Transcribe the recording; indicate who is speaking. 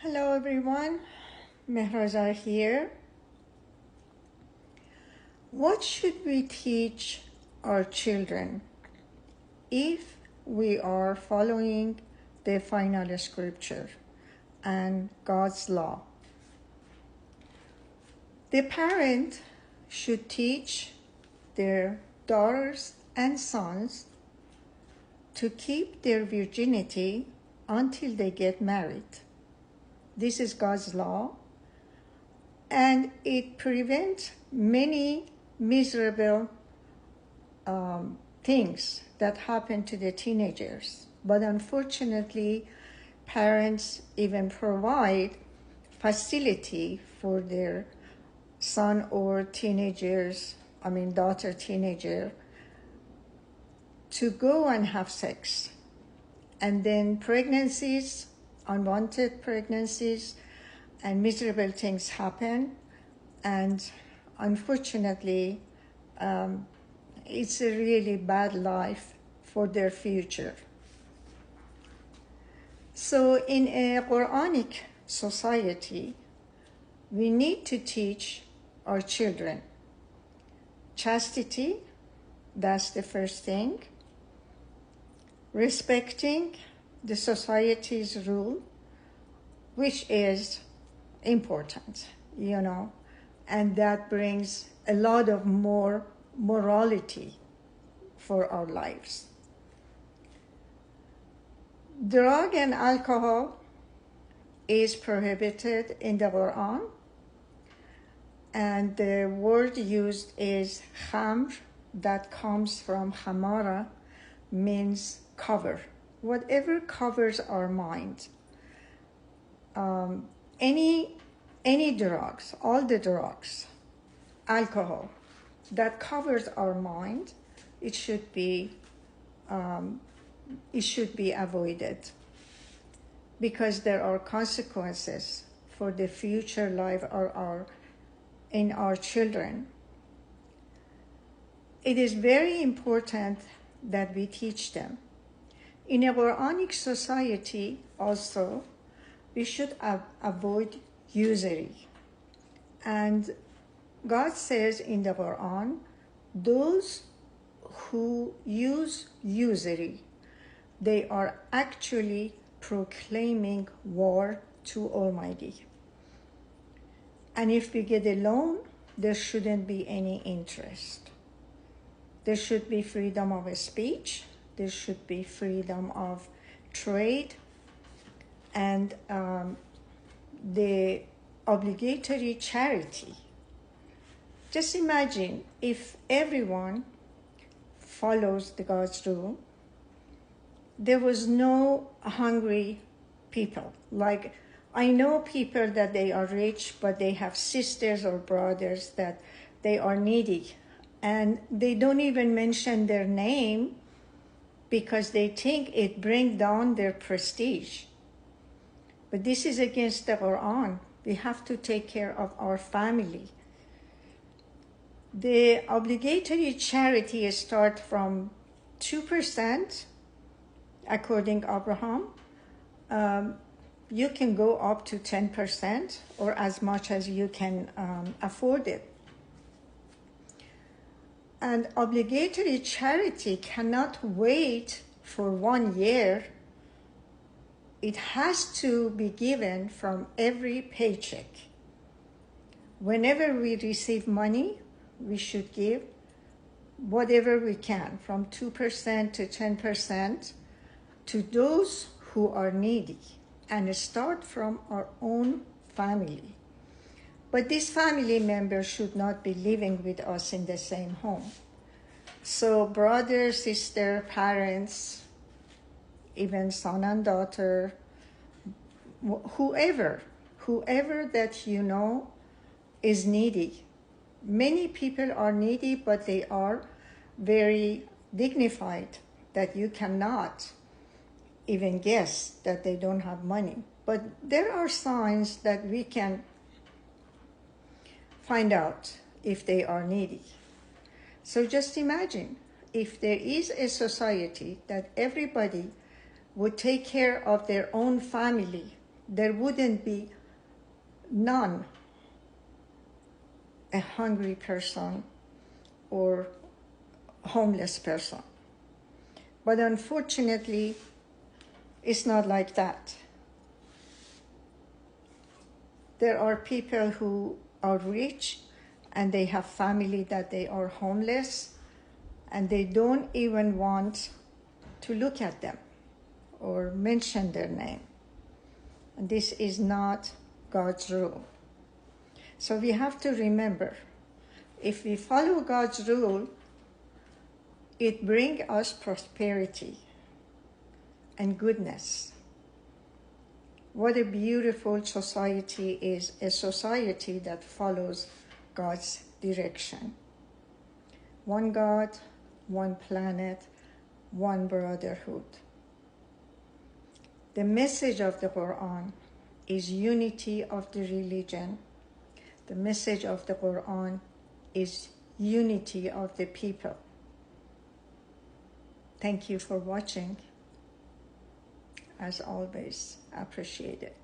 Speaker 1: Hello everyone, Mehrazar here. What should we teach our children if we are following the final scripture and God's law? The parent should teach their daughters and sons to keep their virginity until they get married. This is God's law, and it prevents many miserable things that happen to the teenagers. But unfortunately, parents even provide facility for their son or daughter teenager, to go and have sex. And then pregnancies, unwanted pregnancies, and miserable things happen. And unfortunately, it's a really bad life for their future. So in a Quranic society, we need to teach our children chastity, that's the first thing, respecting the society's rule, which is important, and that brings a lot of more morality for our lives. Drug and alcohol is prohibited in the Quran, and the word used is khamr, that comes from khamara, means cover. Whatever covers our mind. Any drugs, all the drugs, alcohol, that covers our mind, it should be avoided, because there are consequences for the future life in our children. It is very important that we teach them. In a Quranic society also, we should avoid usury. And God says in the Quran, those who use usury, they are actually proclaiming war to Almighty. And if we get a loan, there shouldn't be any interest. There should be freedom of speech. There should be freedom of trade. And the obligatory charity. Just imagine if everyone follows the God's rule, there was no hungry people. Like, I know people that they are rich, but they have sisters or brothers that they are needy, and they don't even mention their name because they think it brings down their prestige. But this is against the Quran. We have to take care of our family. The obligatory charity starts from 2%, according to Abraham. You can go up to 10% or as much as you can afford it. And obligatory charity cannot wait for 1 year. It has to be given from every paycheck. Whenever we receive money, we should give whatever we can, from 2% to 10%, to those who are needy, and start from our own family. But this family member should not be living with us in the same home. So brother, sister, parents, even son and daughter, whoever that is needy. Many people are needy, but they are very dignified, that you cannot even guess that they don't have money. But there are signs that we can find out if they are needy. So just imagine if there is a society that everybody would take care of their own family there wouldn't be none a hungry person or homeless person. But unfortunately, it's not like that. There are people who are rich and they have family that they are homeless and they don't even want to look at them or mention their name. And this is not God's rule. So we have to remember, if we follow God's rule, it brings us prosperity and goodness. What a beautiful society is, a society that follows God's direction. One God, one planet, one brotherhood. The message of the Quran is unity of the religion. The message of the Quran is unity of the people. Thank you for watching. As always, appreciate it.